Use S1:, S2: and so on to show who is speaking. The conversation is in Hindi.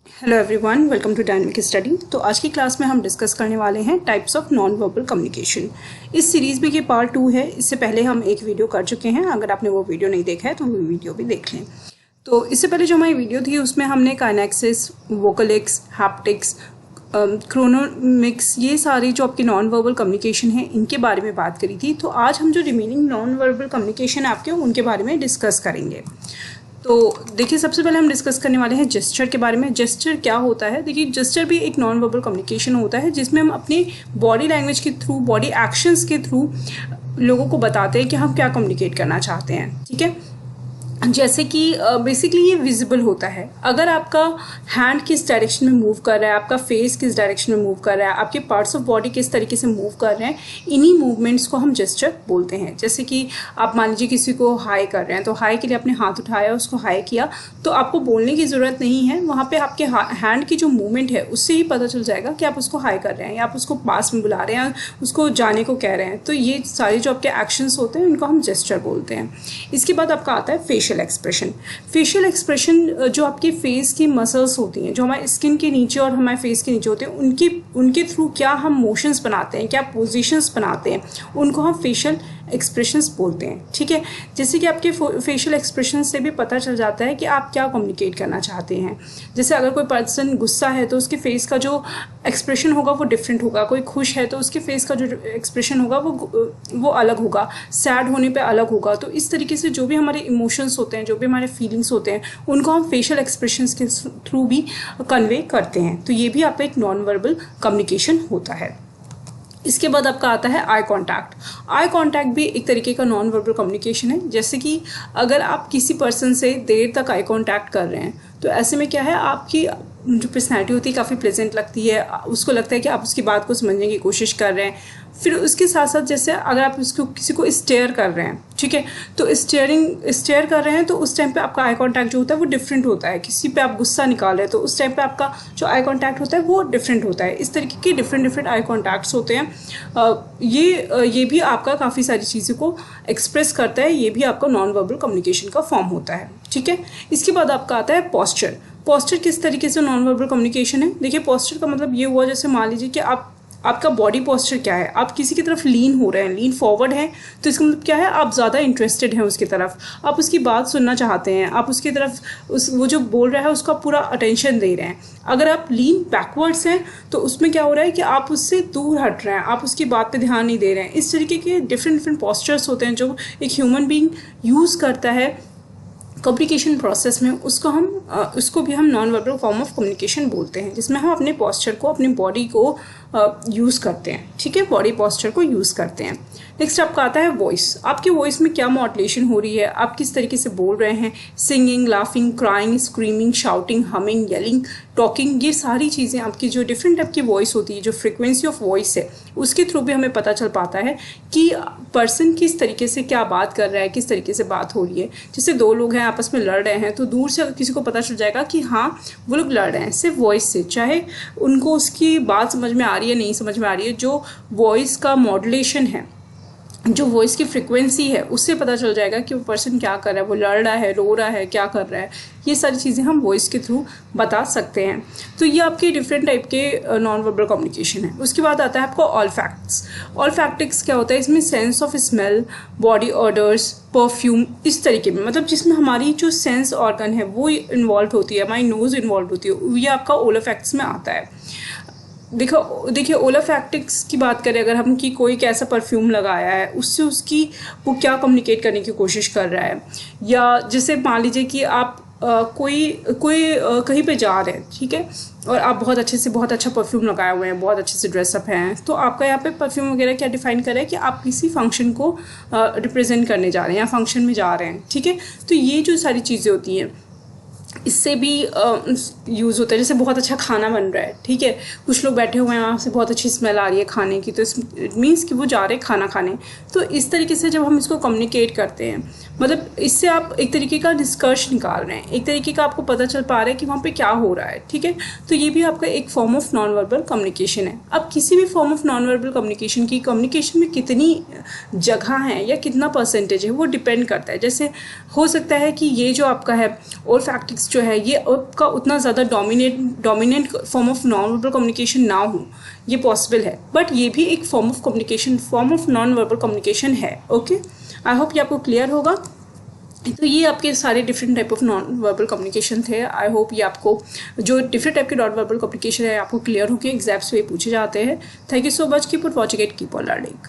S1: Hello everyone, welcome to Dynamic Study. तो आज की क्लास में हम डिस्कस करने वाले हैं types of non verbal communication. इस सीरीज़ में ये पार्ट 2 है। इससे पहले हम एक वीडियो कर चुके हैं। अगर आपने वो वीडियो नहीं देखा है तो वो वीडियो भी देख लें। तो इससे पहले जो हमारी वीडियो थी उसमें हमने काइनेक्सिस, वोकलिक्स, हैप्टिक्स, क्रोनोमिक्स, ये सारी जो आपकी नॉन वर्बल कम्युनिकेशन है इनके बारे में बात करी थी। तो आज हम जो रिमेनिंग नॉन वर्बल कम्युनिकेशन आपके उनके बारे में डिस्कस करेंगे। तो देखिए, सबसे पहले हम डिस्कस करने वाले हैं जेस्चर के बारे में। जेस्चर क्या होता है? देखिए, जेस्चर भी एक नॉन वर्बल कम्युनिकेशन होता है जिसमें हम अपनी बॉडी लैंग्वेज के थ्रू, बॉडी एक्शंस के थ्रू लोगों को बताते हैं कि हम क्या कम्युनिकेट करना चाहते हैं। ठीक है, जैसे कि बेसिकली ये विजिबल होता है। अगर आपका हैंड किस डायरेक्शन में मूव कर रहा है, आपका फेस किस डायरेक्शन में मूव कर रहा है, आपके पार्ट्स ऑफ बॉडी किस तरीके से मूव कर रहे हैं, इन्हीं मूवमेंट्स को हम जेस्चर बोलते हैं। जैसे कि आप मान लीजिए किसी को हाई कर रहे हैं, तो हाई के लिए आपने हाथ उठाया, उसको हाई किया, तो आपको बोलने की ज़रूरत नहीं है। वहाँ पे आपके हैंड की जो मूवमेंट है उससे ही पता चल जाएगा कि आप उसको हाई कर रहे हैं या आप उसको पास में बुला रहे हैं या उसको जाने को कह रहे हैं। तो ये सारे जो आपके एक्शंस होते हैं इनको हम जेस्चर बोलते हैं। इसके बाद आपका आता है फेशियल एक्सप्रेशन। फेशियल एक्सप्रेशन जो आपके फेस की मसल्स होती हैं, जो हमारे स्किन के नीचे और हमारे फेस के नीचे होते हैं, उनके थ्रू क्या हम मोशंस बनाते हैं, क्या पोजीशंस बनाते हैं, उनको हम फेशियल एक्सप्रेशंस बोलते हैं। ठीक है, जैसे कि आपके फेशियल एक्सप्रेशन से भी पता चल जाता है कि आप क्या कम्युनिकेट करना चाहते हैं। जैसे अगर कोई पर्सन गुस्सा है तो उसके फेस का जो एक्सप्रेशन होगा वो डिफरेंट होगा। कोई खुश है तो उसके फेस का जो एक्सप्रेशन होगा वो अलग होगा। सैड होने पे अलग होगा। तो इस तरीके से जो भी हमारे इमोशंस होते हैं, जो भी हमारे फीलिंग्स होते हैं, उनको हम फेशियल एक्सप्रेशंस के थ्रू भी कन्वे करते हैं। तो ये भी आपका एक नॉन वर्बल कम्युनिकेशन होता है। इसके बाद आपका आता है आई कांटेक्ट। आई कांटेक्ट भी एक तरीके का नॉन वर्बल कम्युनिकेशन है। जैसे कि अगर आप किसी पर्सन से देर तक आई कांटेक्ट कर रहे हैं तो ऐसे में क्या है, आपकी जो पर्सनैलिटी होती है काफ़ी प्लेजेंट लगती है। उसको लगता है कि आप उसकी बात को समझने की कोशिश कर रहे हैं। फिर उसके साथ साथ जैसे अगर आप उसको किसी को स्टेयर कर रहे हैं, ठीक है, तो स्टेयर कर रहे हैं तो उस टाइम पे आपका आई कांटेक्ट जो होता है वो डिफरेंट होता है। किसी पे आप गुस्सा निकाल रहे हैं तो उस टाइम पे आपका जो आई कांटेक्ट होता है वो डिफरेंट होता है। इस तरीके के डिफरेंट आई कांटेक्ट्स होते हैं। ये भी आपका काफ़ी सारी चीज़ों को एक्सप्रेस करता है। ये भी आपका नॉन वर्बल कम्युनिकेशन का फॉर्म होता है। ठीक है, इसके बाद आपका आता है पोस्चर। पोस्चर किस तरीके से नॉन वर्बल कम्युनिकेशन है? देखिए, पोस्चर का मतलब ये हुआ, जैसे मान लीजिए कि आपका बॉडी पोस्चर क्या है, आप किसी की तरफ लीन हो रहे हैं, लीन फॉरवर्ड हैं, तो इसका मतलब क्या है, आप ज़्यादा इंटरेस्टेड हैं उसकी तरफ, आप उसकी बात सुनना चाहते हैं, आप उसकी तरफ वो जो बोल रहा है उसका पूरा अटेंशन दे रहे हैं। अगर आप लीन बैकवर्ड्स हैं तो उसमें क्या हो रहा है कि आप उससे दूर हट रहे हैं, आप उसकी बात पे ध्यान नहीं दे रहे हैं। इस तरीके के डिफरेंट पोस्चर्स होते हैं जो एक ह्यूमन बीइंग यूज़ करता है कम्युनिकेशन प्रोसेस में। उसको भी हम non verbal form of communication बोलते हैं, जिसमें हम अपने पोस्चर को, अपनी बॉडी को यूज़ करते हैं। ठीक है, बॉडी पोस्चर को यूज़ करते हैं। नेक्स्ट आपका आता है वॉइस। आपकी वॉइस में क्या मॉड्यूलेशन हो रही है, आप किस तरीके से बोल रहे हैं, singing, laughing, crying, screaming, shouting, humming, yelling, talking, ये सारी चीज़ें आपकी जो डिफरेंट टाइप की वॉइस होती है, जो फ्रिक्वेंसी ऑफ वॉइस है, उसके थ्रू भी हमें पता चल पाता है कि पर्सन किस तरीके से क्या बात कर रहा है, किस तरीके से बात हो रही है। जैसे दो लोग हैं आपस में लड़ रहे हैं तो दूर से किसी को पता चल जाएगा कि हाँ वो लोग लड़ रहे हैं, सिर्फ वॉइस से, चाहे उनको उसकी बात समझ में आ रही है नहीं समझ में आ रही है। जो वॉइस का मॉड्यूलेशन है, जो वॉइस की फ्रिक्वेंसी है, उससे पता चल जाएगा कि वो पर्सन क्या कर रहा है, वो लड़ रहा है, रो रहा है, क्या कर रहा है। ये सारी चीज़ें हम वॉइस के थ्रू बता सकते हैं। तो ये आपके डिफरेंट टाइप के नॉन वर्बल कम्युनिकेशन है। उसके बाद आता है आपको ऑलफैक्ट्स। ऑलफैक्टिक्स क्या होता है? इसमें sense of smell, body orders, perfume, इस तरीके में, मतलब जिसमें हमारी जो सेंस ऑर्गन है वो इन्वॉल्व होती है, हमारी नोज़ इन्वॉल्व होती है, ये आपका ओलोफैक्ट्स में आता है। देखिए ओलोफैक्टिक्स की बात करें अगर हम, कि कोई कैसा परफ्यूम लगाया है, उससे उसकी वो क्या कम्युनिकेट करने की कोशिश कर रहा है। या जैसे मान लीजिए कि आप कोई कहीं पे जा रहे हैं, ठीक है, और आप बहुत अच्छा परफ्यूम लगाए हुए हैं, बहुत अच्छे से ड्रेसअप हैं, तो आपका यहाँ पे परफ्यूम वगैरह क्या डिफाइन करे कि आप किसी फंक्शन को रिप्रेजेंट करने जा रहे हैं या फंक्शन में जा रहे हैं। ठीक है, तो ये जो सारी चीज़ें होती हैं इससे भी यूज़ होता है। जैसे बहुत अच्छा खाना बन रहा है, ठीक है, कुछ लोग बैठे हुए हैं, वहाँ से बहुत अच्छी स्मेल आ रही है खाने की, तो इट मीन्स कि वो जा रहे हैं खाना खाने। तो इस तरीके से जब हम इसको कम्युनिकेट करते हैं, मतलब इससे आप एक तरीके का निष्कर्ष निकाल रहे हैं, एक तरीके का आपको पता चल पा रहा है कि वहाँ पे क्या हो रहा है। ठीक है, तो ये भी आपका एक form of non verbal communication है। अब किसी भी form of non verbal communication की कम्युनिकेशन में कितनी जगह है या कितना परसेंटेज है वो डिपेंड करता है। जैसे हो सकता है कि ये जो आपका है ओल्फैक्टिक स्पीक्स जो है ये आपका उतना ज़्यादा dominant form of non verbal communication ना हो, ये पॉसिबल है, बट ये भी एक form of non verbal communication है। ओके, आई होप ये आपको क्लियर होगा। तो ये आपके सारे different type of non verbal communication थे। आई होप ये आपको जो डिफरेंट टाइप के नॉन वर्बल कम्युनिकेशन है आपको क्लियर होकर एग्जाम्स में पूछे जाते हैं। Thank you so much, keep on watching it, keep on learning.